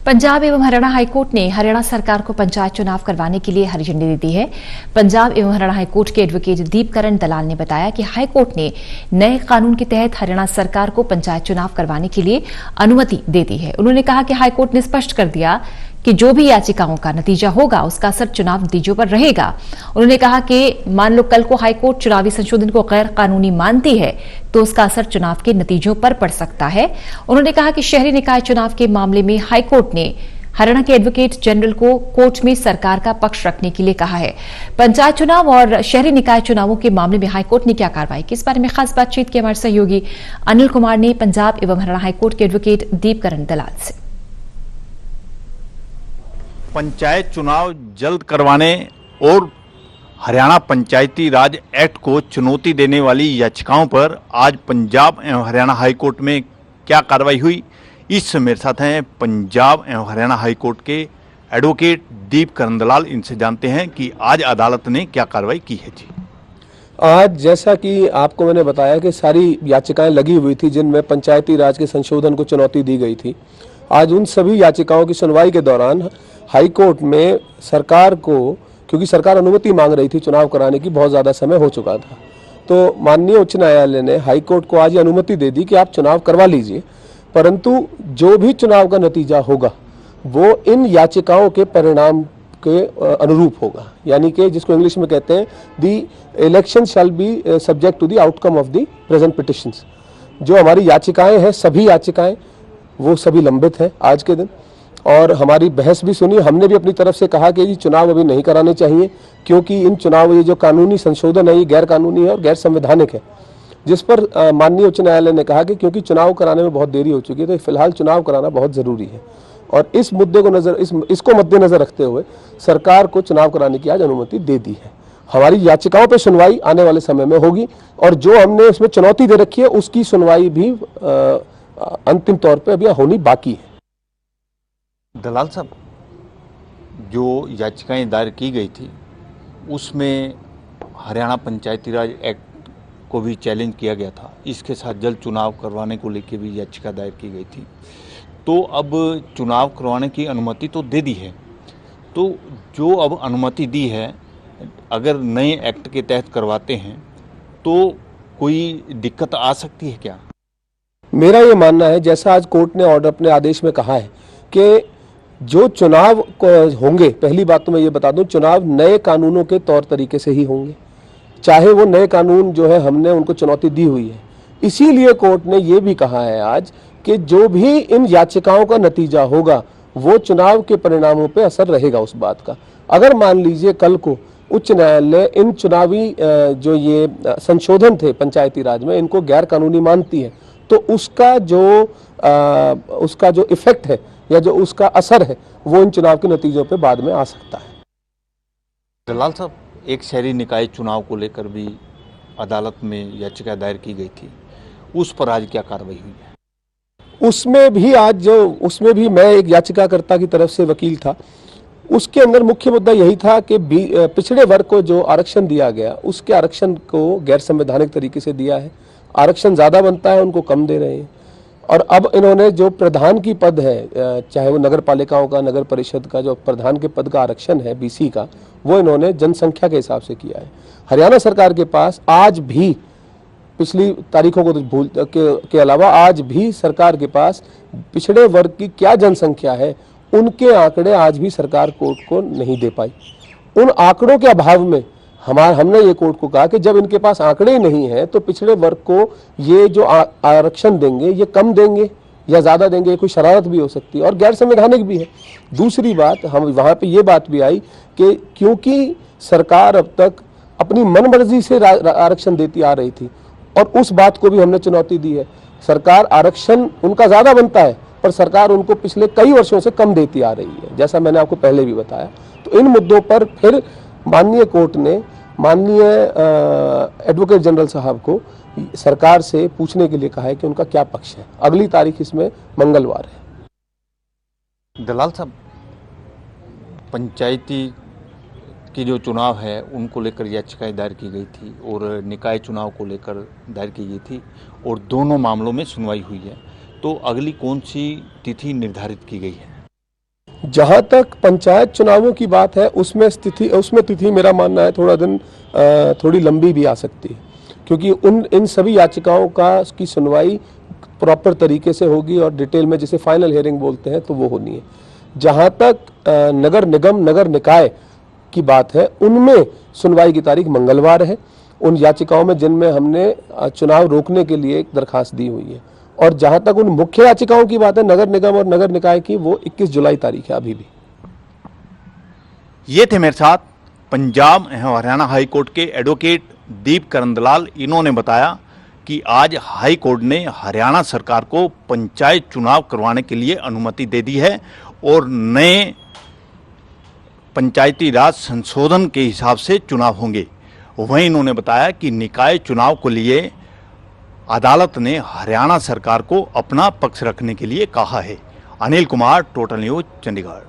पंजाब एवं हरियाणा हाईकोर्ट ने हरियाणा सरकार को पंचायत चुनाव करवाने के लिए हरी झंडी दे दी है। पंजाब एवं हरियाणा हाईकोर्ट के एडवोकेट दीपकरण दलाल ने बताया कि हाईकोर्ट ने नए कानून के तहत हरियाणा सरकार को पंचायत चुनाव करवाने के लिए अनुमति दे दी है। उन्होंने कहा कि हाईकोर्ट ने स्पष्ट कर दिया कि जो भी याचिकाओं का नतीजा होगा उसका असर चुनाव नतीजों पर रहेगा। उन्होंने कहा कि मान लो कल को हाईकोर्ट चुनावी संशोधन को गैर कानूनी मानती है तो उसका असर चुनाव के नतीजों पर पड़ सकता है। उन्होंने कहा कि शहरी निकाय चुनाव के मामले में हाईकोर्ट ने हरियाणा के एडवोकेट जनरल को कोर्ट में सरकार का पक्ष रखने के लिए कहा है। पंचायत चुनाव और शहरी निकाय चुनावों के मामले में हाईकोर्ट ने क्या कार्रवाई की, इस बारे में खास बातचीत की हमारे सहयोगी अनिल कुमार ने पंजाब एवं हरियाणा हाईकोर्ट के एडवोकेट दीपकरण दलाल से। पंचायत चुनाव जल्द करवाने और हरियाणा पंचायती राज एक्ट को चुनौती देने वाली याचिकाओं पर आज पंजाब एवं हरियाणा हाईकोर्ट में क्या कार्रवाई हुई, इस मेरे साथ हैं पंजाब एवं हरियाणा हाईकोर्ट के एडवोकेट दीपकरण दलाल। इनसे जानते हैं कि आज अदालत ने क्या कार्रवाई की है। जी, आज जैसा कि आपको मैंने बताया कि सारी याचिकाएं लगी हुई थी जिनमें पंचायती राज के संशोधन को चुनौती दी गई थी। आज उन सभी याचिकाओं की सुनवाई के दौरान हाईकोर्ट में सरकार को, क्योंकि सरकार अनुमति मांग रही थी चुनाव कराने की, बहुत ज़्यादा समय हो चुका था, तो माननीय उच्च न्यायालय ने हाईकोर्ट को आज ये अनुमति दे दी कि आप चुनाव करवा लीजिए, परंतु जो भी चुनाव का नतीजा होगा वो इन याचिकाओं के परिणाम के अनुरूप होगा। यानी कि जिसको इंग्लिश में कहते हैं the election shall be subject to the outcome of the present petitions. जो हमारी याचिकाएं हैं, सभी याचिकाएं वो सभी लंबित हैं आज के दिन, और हमारी बहस भी सुनी। हमने भी अपनी तरफ से कहा कि ये चुनाव अभी नहीं कराने चाहिए, क्योंकि इन चुनाव ये जो कानूनी संशोधन है ये गैर कानूनी है और गैर संवैधानिक है। जिस पर माननीय उच्च न्यायालय ने कहा कि क्योंकि चुनाव कराने में बहुत देरी हो चुकी है तो फिलहाल चुनाव कराना बहुत जरूरी है, और इस मुद्दे को इसको मद्देनजर रखते हुए सरकार को चुनाव कराने की आज अनुमति दे दी है। हमारी याचिकाओं पर सुनवाई आने वाले समय में होगी, और जो हमने इसमें चुनौती दे रखी है उसकी सुनवाई भी अंतिम तौर पर अभी होनी बाकी है। दलाल साहब, जो याचिकाएं दायर की गई थी उसमें हरियाणा पंचायती राज एक्ट को भी चैलेंज किया गया था, इसके साथ जल्द चुनाव करवाने को लेकर भी याचिका दायर की गई थी। तो अब चुनाव करवाने की अनुमति तो दे दी है, तो जो अब अनुमति दी है अगर नए एक्ट के तहत करवाते हैं तो कोई दिक्कत आ सकती है क्या? मेरा ये मानना है, जैसा आज कोर्ट ने ऑर्डर अपने आदेश में कहा है कि जो चुनाव होंगे, पहली बात तो मैं ये बता दूं, चुनाव नए कानूनों के तौर तरीके से ही होंगे, चाहे वो नए कानून जो है हमने उनको चुनौती दी हुई है। इसीलिए कोर्ट ने ये भी कहा है आज कि जो भी इन याचिकाओं का नतीजा होगा वो चुनाव के परिणामों पे असर रहेगा उस बात का। अगर मान लीजिए कल को उच्च न्यायालय इन चुनावी जो ये संशोधन थे पंचायती राज में, इनको गैर कानूनी मानती है, तो उसका जो इफेक्ट है या जो उसका असर है वो इन चुनाव के नतीजों पे बाद में आ सकता है। दलाल साहब, एक शहरी निकाय चुनाव को लेकर भी अदालत में याचिका दायर की गई थी, उस पर आज क्या कार्रवाई हुई है? उसमें भी मैं एक याचिकाकर्ता की तरफ से वकील था। उसके अंदर मुख्य मुद्दा यही था कि पिछड़े वर्ग को जो आरक्षण दिया गया उसके आरक्षण को गैर संवैधानिक तरीके से दिया है। आरक्षण ज़्यादा बनता है, उनको कम दे रहे हैं। और अब इन्होंने जो प्रधान की पद है, चाहे वो नगर पालिकाओं का, नगर परिषद का जो प्रधान के पद का आरक्षण है बीसी का, वो इन्होंने जनसंख्या के हिसाब से किया है। हरियाणा सरकार के पास आज भी, पिछली तारीखों को तो के अलावा आज भी सरकार के पास पिछड़े वर्ग की क्या जनसंख्या है उनके आंकड़े आज भी सरकार कोर्ट को नहीं दे पाई। उन आंकड़ों के अभाव में हमने ये कोर्ट को कहा कि जब इनके पास आंकड़े नहीं है तो पिछड़े वर्ग को ये जो आरक्षण देंगे ये कम देंगे या ज्यादा देंगे, कोई शरारत भी हो सकती है और गैर संवैधानिक भी है। दूसरी बात, हम वहां पे ये बात भी आई कि क्योंकि सरकार अब तक अपनी मनमर्जी से आरक्षण देती आ रही थी, और उस बात को भी हमने चुनौती दी है। सरकार आरक्षण उनका ज्यादा बनता है पर सरकार उनको पिछले कई वर्षों से कम देती आ रही है, जैसा मैंने आपको पहले भी बताया। तो इन मुद्दों पर फिर माननीय कोर्ट ने माननीय एडवोकेट जनरल साहब को सरकार से पूछने के लिए कहा है कि उनका क्या पक्ष है। अगली तारीख इसमें मंगलवार है। दलाल साहब, पंचायती की जो चुनाव है उनको लेकर याचिकाएं दायर की गई थी और निकाय चुनाव को लेकर दायर की गई थी, और दोनों मामलों में सुनवाई हुई है। तो अगली कौन सी तिथि निर्धारित की गई है? जहां तक पंचायत चुनावों की बात है उसमें तिथि मेरा मानना है थोड़ी लंबी भी आ सकती है, क्योंकि इन सभी याचिकाओं की सुनवाई प्रॉपर तरीके से होगी और डिटेल में जिसे फाइनल हियरिंग बोलते हैं तो वो होनी है। जहां तक नगर निगम नगर निकाय की बात है उनमें सुनवाई की तारीख मंगलवार है, उन याचिकाओं में जिनमें हमने चुनाव रोकने के लिए एक दरखास्त दी हुई है। और जहां तक उन मुख्य याचिकाओं की बात है नगर निगम और नगर निकाय की, वो 21 जुलाई तारीख है अभी भी। ये थे मेरे साथ पंजाब एवं हरियाणा हाई कोर्ट के एडवोकेट दीपकरण दलाल। इन्होंने बताया कि आज हाई कोर्ट ने हरियाणा सरकार को पंचायत चुनाव करवाने के लिए अनुमति दे दी है और नए पंचायती राज संशोधन के हिसाब से चुनाव होंगे। वहीं इन्होंने बताया कि निकाय चुनाव को लिए अदालत ने हरियाणा सरकार को अपना पक्ष रखने के लिए कहा है। Anil Kumar, total news, Chandigarh.